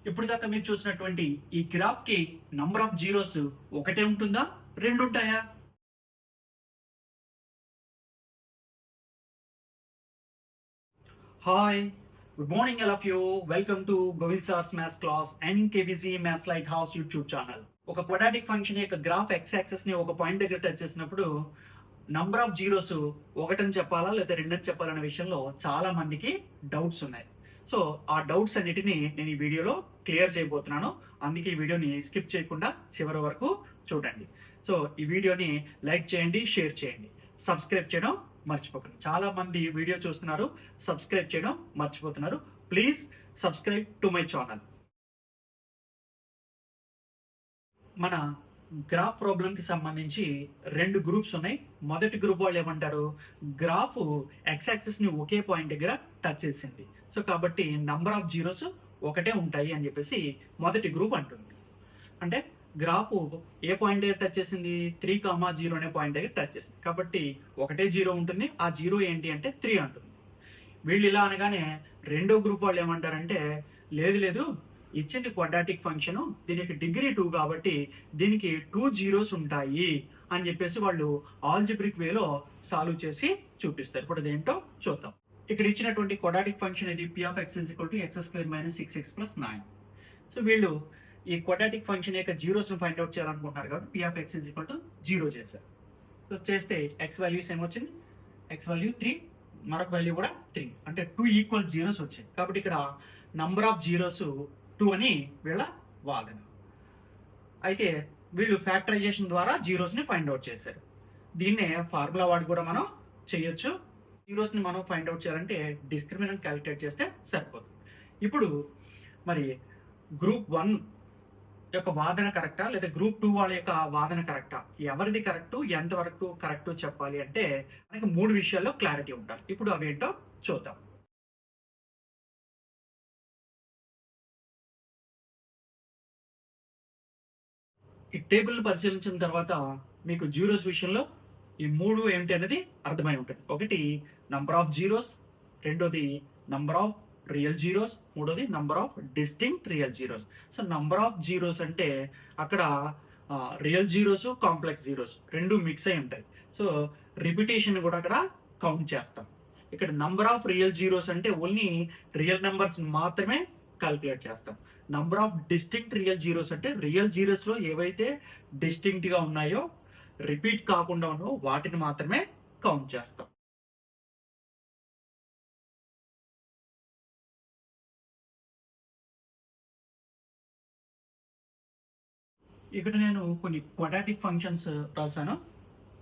ఇప్పుడు దాకా మీరు చూసినటువంటి ఈ గ్రాఫ్ కి నంబర్ ఆఫ్ జీరోస్ ఒకటే ఉంటుందా, రెండు ఉంటాయా? Hi, good morning all of you. Welcome to Govind sir's maths class and KBC maths light house YouTube channel. ఒక క్వాడ్రాటిక్ ఫంక్షన్ యొక్క గ్రాఫ్ ఎక్స్ యాక్సెస్ ని ఒక పాయింట్ దగ్గర టచ్ చేసినప్పుడు నంబర్ ఆఫ్ జీరోస్ ఒకటని చెప్పాలా లేదా రెండని చెప్పాలనే విషయంలో చాలా మందికి డౌట్స్ ఉన్నాయి. సో ఆ డౌట్స్ అన్నిటిని నేను ఈ వీడియోలో క్లియర్ చేయబోతున్నాను. అందుకే ఈ వీడియోని స్కిప్ చేయకుండా చివరి వరకు చూడండి. సో ఈ వీడియోని లైక్ చేయండి, షేర్ చేయండి, సబ్స్క్రైబ్ చేయడం మర్చిపోకండి. చాలా మంది వీడియో చూస్తున్నారు, సబ్స్క్రైబ్ చేయడం మర్చిపోతున్నారు. Please subscribe to my channel. మన గ్రాఫ్ ప్రాబ్లంకి సంబంధించి రెండు గ్రూప్స్ ఉన్నాయి. మొదటి గ్రూప్ వాళ్ళు ఏమంటారు, గ్రాఫ్ ఎక్స్ యాక్సిస్ ని ఒకే పాయింట్ దగ్గర టచ్ చేసింది, సో కాబట్టి నంబర్ ఆఫ్ జీరోస్ ఒకటే ఉంటాయి అని చెప్పేసి మొదటి గ్రూప్ అంటుంది. అంటే గ్రాఫ్ ఏ పాయింట్ దగ్గర టచ్ చేసింది, 3,0 అనే పాయింట్ దగ్గర టచ్ చేసింది, కాబట్టి ఒకటే జీరో ఉంటుంది. ఆ జీరో ఏంటి అంటే 3 అంటుంది. వీళ్ళు ఇలా అనగానే రెండో గ్రూప్ వాళ్ళు ఏమంటారంటే, లేదు లేదు, ఇచ్చింది క్వాడ్రాటిక్ ఫంక్షన్, దీనికి డిగ్రీ 2 కాబట్టి దీనికి 2 జీరోస్ ఉంటాయి అని చెప్పేసి వాళ్ళు ఆల్జిబ్రిక్ వేలో సాల్వ్ చేసి చూపిస్తారు. ఇప్పుడు అదేంటో చూద్దాం. ఇక్కడ ఇచ్చినటువంటి క్వాడ్రాటిక్ ఫంక్షన్ ఇది p of x = x² - 6x + 9. So వీళ్ళు ఈ క్వాడ్రాటిక్ ఫంక్షన్ యొక్క జీరోస్ ని ఫైండ్ అవుట్ చేయాలనుకుంటున్నారు కాబట్టి p of x = 0 చేశారు. సో చేస్తే x వాల్యూస్ ఏమొచ్చింది, x వాల్యూ 3, మరొక వాల్యూ కూడా 3, అంటే 2 ఈక్వల్ జీరోస్ వచ్చాయి. కాబట్టి ఇక్కడ నంబర్ ఆఫ్ జీరోస్ 2 అని వీళ్ళ వాదన. అయితే వీళ్ళు ఫ్యాక్టరైజేషన్ ద్వారా జీరోస్ ని ఫైండ్ అవుట్ చేశారు. దీన్నే ఫార్ములా వాడి కూడా మనం చేయొచ్చు. జీరోస్ ని మనం ఫైండ్ అవుట్ చేయాలంటే డిస్క్రిమినెంట్ క్యాలిక్యులేట్ చేస్తే సరిపోతుంది. ఇప్పుడు మరి గ్రూప్ 1 యొక్క వాదన కరెక్టా లేదా గ్రూప్ 2 వాళ్ళ యొక్క వాదన కరెక్టా, ఎవరిది కరెక్ట్, ఎంతవరకు కరెక్ట్ చెప్పాలి అంటే మనకి 3 విషయాల్లో క్లారిటీ ఉండాలి. ఇప్పుడు అవేంటో చూద్దాం. ఈ టేబుల్ పరిశీలించిన తర్వాత మీకు జీరోస్ విషయంలో ఈ 3 ఏమిటి అనేది అర్థమై ఉంటుంది. ఒకటి నంబర్ ఆఫ్ జీరోస్, రెండోది నంబర్ ఆఫ్ రియల్ జీరోస్, మూడోది number of distinct real zeros. So number of zeros అంటే అక్కడ రియల్ జీరోస్, కాంప్లెక్స్ జీరోస్ రెండు మిక్స్ అయి ఉంటాయి. సో రిపిటేషన్ కూడా అక్కడ కౌంట్ చేస్తాం. ఇక్కడ నంబర్ ఆఫ్ రియల్ జీరోస్ అంటే ఓన్లీ రియల్ నెంబర్స్ మాత్రమే క్యాల్కులేట్ చేస్తాం. Number of distinct real zeros అంటే రియల్ జీరోస్ లో ఏవైతే డిస్టింక్ట్ గా ఉన్నాయో, రిపీట్ కాకుండా ఉన్నాయో వాటిని మాత్రమే కౌంట్ చేస్తాం. ఇక్కడ నేను కొన్ని క్వాడ్రాటిక్ ఫంక్షన్స్ రాశాను.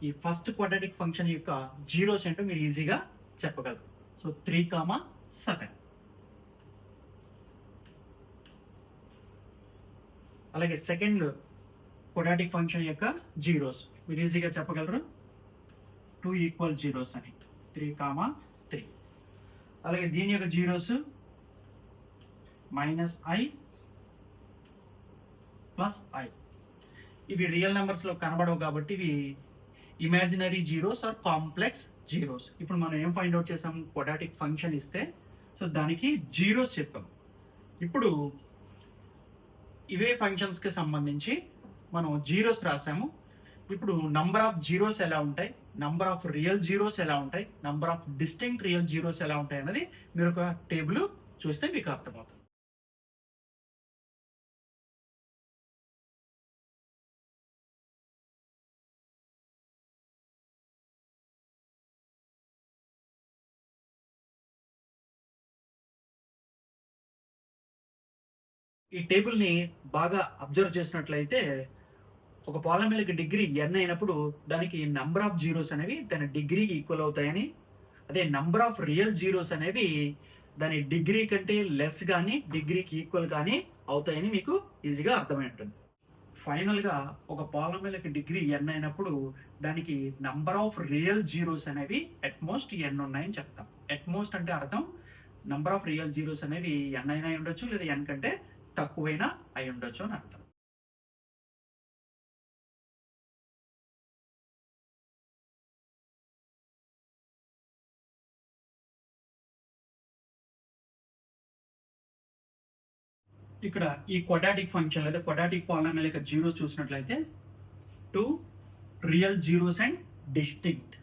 ఈ ఫస్ట్ క్వాడ్రాటిక్ ఫంక్షన్ యొక్క జీరోస్ ఏంటో మీరు ఈజీగా చెప్పగలరు. సో 3,7. అలాగే సెకండ్ క్వాడ్రాటిక్ ఫంక్షన్ యొక్క జీరోస్ మీరు ఈజీగా చెప్పగలరు, 2 ఈక్వల్ జీరోస్ అని, 3,3. అలాగే దీని యొక్క జీరోస్ -i + i. ఇవి రియల్ నెంబర్స్ లో కనబడవు కాబట్టి ఇవి imaginary zeros or complex zeros. ఇప్పుడు మనం ఏం ఫైండ్ అవుట్ చేసాం, క్వాడ్రాటిక్ ఫంక్షన్ ఇస్తే సో దానికి జీరోస్ చెప్పాం. ఇప్పుడు ఇవే ఫంక్షన్స్ కి సంబంధించి మనం జీరోస్ రాసాము. ఇప్పుడు నంబర్ ఆఫ్ జీరోస్ ఎలా ఉంటాయి, నంబర్ ఆఫ్ రియల్ జీరోస్ ఎలా ఉంటాయి, number of distinct real zeros ఎలా ఉంటాయి అన్నది మీరు ఒక టేబుల్ చూస్తే మీకు అర్థమవుతుంది. ఈ టేబుల్ ని బాగా అబ్జర్వ్ చేసినట్లయితే ఒక పాలినామియల్ డిగ్రీ n అయినప్పుడు దానికి నంబర్ ఆఫ్ జీరోస్ అనేవి దాని డిగ్రీకి ఈక్వల్ అవుతాయని, అదే నంబర్ ఆఫ్ రియల్ జీరోస్ అనేవి దాని డిగ్రీ కంటే లెస్ కానీ డిగ్రీకి ఈక్వల్ కానీ అవుతాయని మీకు ఈజీగా అర్థమై ఉంటుంది. ఫైనల్ గా ఒక పాలినామియల్ డిగ్రీ n అయినప్పుడు దానికి నంబర్ ఆఫ్ రియల్ జీరోస్ అనేవి అట్మోస్ట్ n ఉన్నాయని చెప్తాం. అట్మోస్ట్ అంటే అర్థం నంబర్ ఆఫ్ రియల్ జీరోస్ అనేవి n అయినా ఉండొచ్చు లేదా n కంటే తక్కువైనా అయి ఉండొచ్చు అని అర్థం. ఇక్కడ ఈ క్వాడ్రాటిక్ ఫంక్షన్ లేదా క్వాడ్రాటిక్ పాలినామియల్ యొక్క జీరోస్ చూసినట్లయితే 2 రియల్ జీరోస్ అండ్ డిస్టింక్ట్.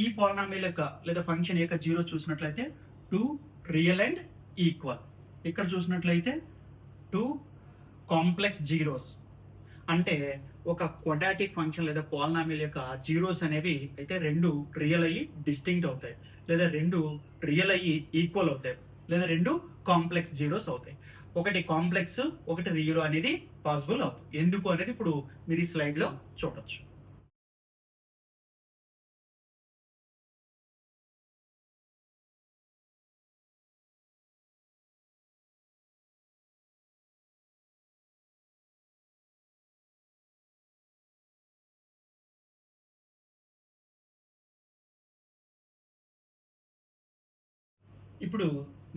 ఈ పాలినామియల్ యొక్క లేదా ఫంక్షన్ యొక్క జీరో చూసినట్లయితే 2 రియల్ అండ్ ఈక్వల్. ఇక్కడ చూసినట్లయితే 2 కాంప్లెక్స్ జీరోస్. అంటే ఒక క్వాడ్రాటిక్ ఫంక్షన్ లేదా పాలినామియల్ యొక్క జీరోస్ అనేవి అయితే 2 రియల్ అయ్యి డిస్టింక్ట్ అవుతాయి, లేదా 2 రియల్ అయ్యి ఈక్వల్ అవుతాయి, లేదా 2 కాంప్లెక్స్ జీరోస్ అవుతాయి. ఒకటి కాంప్లెక్స్, ఒకటి రియల్ అనేది పాసిబుల్ అవుతుంది. ఎందుకు అనేది ఇప్పుడు మీరు ఈ స్లైడ్లో చూడొచ్చు. ఇప్పుడు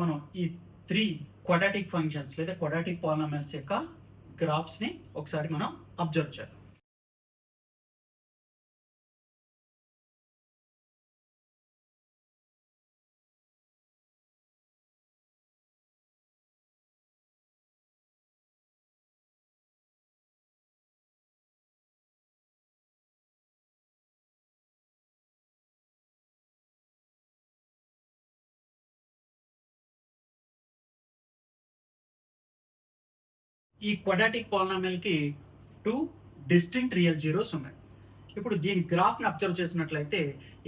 మనం ఈ 3 క్వాడ్రాటిక్ ఫంక్షన్స్ లేదా క్వాడ్రాటిక్ పాలినామియల్స్ యొక్క గ్రాఫ్స్ని ఒకసారి మనం అబ్జర్వ్ చేద్దాం. ఈ క్వాడ్రాటిక్ పాలినామియల్ కి 2 డిస్టింక్ట్ రియల్ జీరోస్ ఉన్నాయి. ఇప్పుడు దీని గ్రాఫ్ ని అబ్జర్వ్ చేసినట్లయితే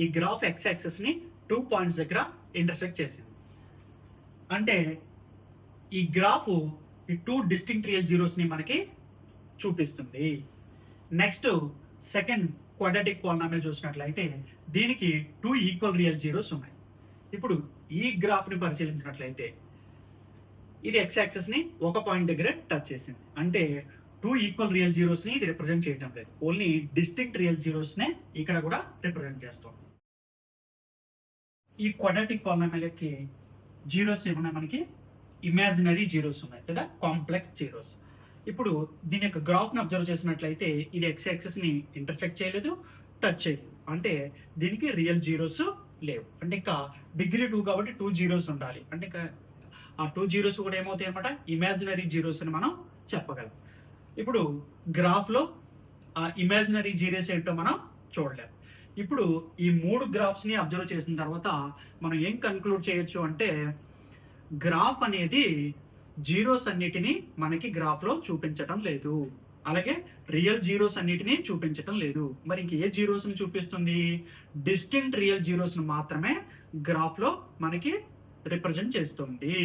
ఈ గ్రాఫ్ ఎక్స్ యాక్సిస్ ని 2 పాయింట్స్ దగ్గర ఇంటర్సెక్ట్ చేసింది. అంటే ఈ గ్రాఫ్ ఈ 2 డిస్టింక్ట్ రియల్ జీరోస్ ని మనకి చూపిస్తుంది. నెక్స్ట్ సెకండ్ క్వాడ్రాటిక్ పాలినామియల్ చూసినట్లయితే దీనికి 2 ఈక్వల్ రియల్ జీరోస్ ఉన్నాయి. ఇప్పుడు ఈ గ్రాఫ్ ని పరిశీలించినట్లయితే ఇది ఎక్స్ యాక్సిస్ ని ఒక పాయింట్ దగ్గర టచ్ చేసింది. అంటే 2 ఈక్వల్ రియల్ జీరోస్ ని ఇది రిప్రజెంట్ చేయడం లేదు, ఓన్లీ డిస్టింక్ట్ రియల్ జీరోస్ నే ఇక్కడ కూడా రిప్రజెంట్ చేస్తాం. ఈ క్వాడ్రాటిక్ పాలినామియల్ కి జీరోస్ ఏమన్నా మనకి ఇమాజినరీ జీరోస్ ఉన్నాయి, లేదా కాంప్లెక్స్ జీరోస్. ఇప్పుడు దీని యొక్క గ్రాఫ్ ని అబ్జర్వ్ చేసినట్లయితే ఇది ఎక్స్ యాక్సిస్ ని ఇంటర్సెక్ట్ చేయలేదు, టచ్ చేయలేదు. అంటే దీనికి రియల్ జీరోస్ లేవు. అంటే ఇంకా డిగ్రీ 2 కాబట్టి 2 జీరోస్ ఉండాలి. అంటే ఇంకా ఆ 2 జీరోస్ కూడా ఏమవుతాయి అనమాట, ఇమాజినరీ జీరోస్ అని మనం చెప్పగలం. ఇప్పుడు గ్రాఫ్లో ఆ ఇమాజినరీ జీరోస్ ఏంటో మనం చూడలేం. ఇప్పుడు ఈ 3 గ్రాఫ్స్ని అబ్జర్వ్ చేసిన తర్వాత మనం ఏం కన్క్లూడ్ చేయొచ్చు అంటే గ్రాఫ్ అనేది జీరోస్ అన్నిటినీ మనకి గ్రాఫ్లో చూపించటం లేదు, అలాగే రియల్ జీరోస్ అన్నిటినీ చూపించటం లేదు. మరి ఇంక ఏ జీరోస్ని చూపిస్తుంది? డిస్టింక్ట్ రియల్ జీరోస్ని మాత్రమే గ్రాఫ్లో మనకి రిప్రజెంట్ చేస్తుంది.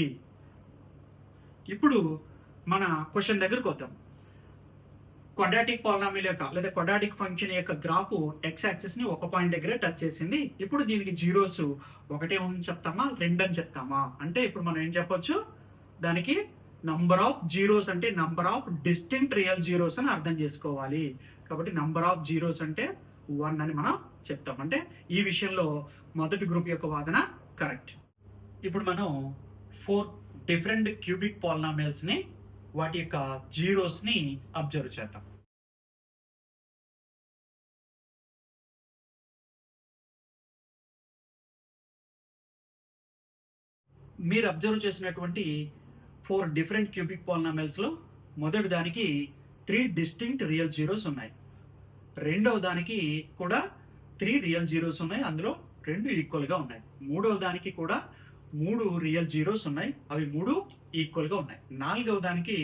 ఇప్పుడు మన క్వశ్చన్ దగ్గరకు వద్దాం. క్వాడ్రాటిక్ పాలినామియల్ యొక్క లేదా క్వాడ్రాటిక్ ఫంక్షన్ యొక్క గ్రాఫ్ ఎక్స్ యాక్సిస్ ని ఒక పాయింట్ దగ్గర టచ్ చేసింది. ఇప్పుడు దీనికి జీరోస్ ఒకటే అని చెప్తామా, 2 అని చెప్తామా? అంటే ఇప్పుడు మనం ఏం చెప్పొచ్చు, దానికి నంబర్ ఆఫ్ జీరోస్ అంటే number of distinct real zeros అని అర్థం చేసుకోవాలి. కాబట్టి నంబర్ ఆఫ్ జీరోస్ అంటే 1 అని మనం చెప్తాం. అంటే ఈ విషయంలో మొదటి గ్రూప్ యొక్క వాదన కరెక్ట్. ఇప్పుడు మనం 4 డిఫరెంట్ క్యూబిక్ పాలినామియల్స్ ని వాటి యొక్క జీరోస్ ని అబ్జర్వ్ చేద్దాం. మీరు అబ్జర్వ్ చేసినటువంటి 4 డిఫరెంట్ క్యూబిక్ పాలినామియల్స్ లో మొదటి దానికి 3 డిస్టింక్ట్ రియల్ జీరోస్ ఉన్నాయి. రెండవ దానికి కూడా 3 రియల్ జీరోస్ ఉన్నాయి, అందులో 2 ఈక్వల్ గా ఉన్నాయి. మూడవ దానికి కూడా 3 రియల్ జీరోస్ ఉన్నాయి, అవి 3 ఈక్వల్ గా ఉన్నాయి. నాలుగవ దానికి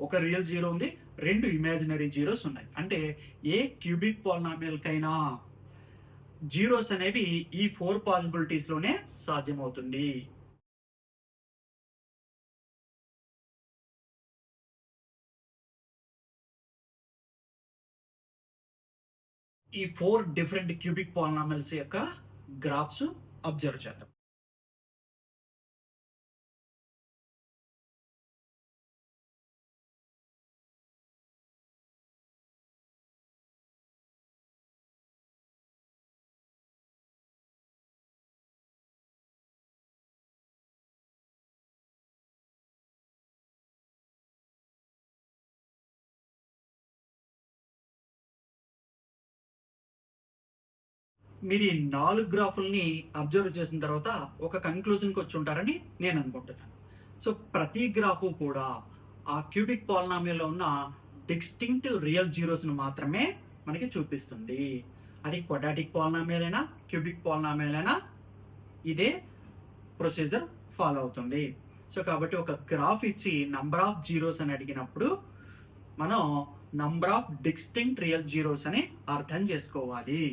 ఒక రియల్ జీరో ఉంది, 2 ఇమాజినరీ జీరోస్ ఉన్నాయి. అంటే ఏ క్యూబిక్ పాలినామియల్ కైనా జీరోస్ అనేవి ఈ 4 పాసిబిలిటీస్ లోనే సాధ్యమవుతుంది. ఈ 4 డిఫరెంట్ క్యూబిక్ పాలినామియల్స్ యొక్క గ్రాఫ్స్ అబ్జర్వ్ చేద్దాం. మీరు ఈ 4 గ్రాఫుల్ని అబ్జర్వ్ చేసిన తర్వాత ఒక కన్క్లూజన్కి వచ్చి ఉంటారని నేను అనుకుంటున్నాను. సో ప్రతి గ్రాఫ్ కూడా ఆ క్యూబిక్ పాలినామియల్లో ఉన్న డిస్టింక్ట్ రియల్ జీరోస్ను మాత్రమే మనకి చూపిస్తుంది. అది క్వాడ్రాటిక్ పాలినామియల్ అయినా క్యూబిక్ పాలినామియల్ అయినా ఇదే ప్రొసీజర్ ఫాలో అవుతుంది. సో కాబట్టి ఒక గ్రాఫ్ ఇచ్చి నంబర్ ఆఫ్ జీరోస్ అని అడిగినప్పుడు మనం number of distinct real zeros అని అర్థం చేసుకోవాలి.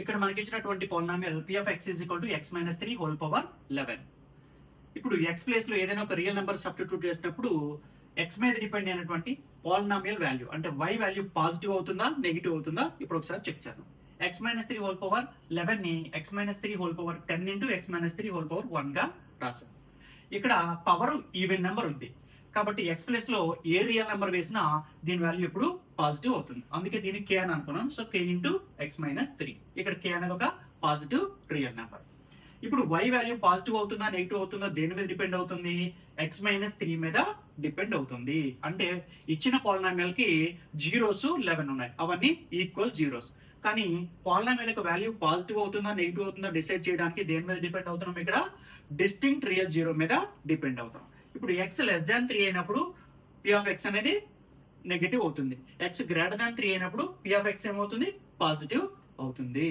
ఇక్కడ మనకి ఇచ్చినటువంటి polynomial p of x is equal to x minus 3 whole power 11. ఇప్పుడు x ప్లేస్ లో ఏదైనా ఒక రియల్ నెంబర్ సబ్స్టిట్యూట్ చేసినప్పుడు x మీద డిపెండ్ అయినటువంటి పాలినామియల్ వాల్యూ అంటే y వాల్యూ పాజిటివ్ అవుతుందా నెగిటివ్ అవుతుందా ఇప్పుడు ఒకసారి చెక్ చేద్దాం. x minus 3 whole power 11 ని x minus 3 whole power 10 into x minus 3 whole power 1 గా రాసాం. ఇక్కడ పవర్ ఈవెన్ నెంబర్ ఉంది కాబట్టి ఎక్స్ ప్లేస్ లో ఏ రియల్ నెంబర్ వేసినా దీని వాల్యూ ఇప్పుడు పాజిటివ్ అవుతుంది. అందుకే దీన్ని k అని అనుకున్నాం. So k into X minus 3. ఇక్కడ k అనేది ఒక పాజిటివ్ రియల్ నెంబర్. ఇప్పుడు y వాల్యూ పాజిటివ్ అవుతుందా నెగిటివ్ అవుతుందా దేని మీద డిపెండ్ అవుతుంది? ఎక్స్ మైనస్ 3 మీద డిపెండ్ అవుతుంది. అంటే ఇచ్చిన పాలినామియల్ కి జీరోస్ 11 ఉన్నాయి, అవన్నీ ఈక్వల్ జీరోస్. కానీ పాలినామియల్ యొక్క వాల్యూ పాజిటివ్ అవుతుందా నెగిటివ్ అవుతుందా డిసైడ్ చేయడానికి దేని మీద డిపెండ్ అవుతున్నాం? ఇక్కడ డిస్టింక్ట్ రియల్ జీరో మీద డిపెండ్ అవుతాం. ఇప్పుడు x లెస్ దాన్ 3 అయినప్పుడు p of x అనేది నెగిటివ్ అవుతుంది. x గ్రేటర్ దాన్ 3 అయినప్పుడు p of x ఏమవుతుంది? పాజిటివ్ అవుతుంది.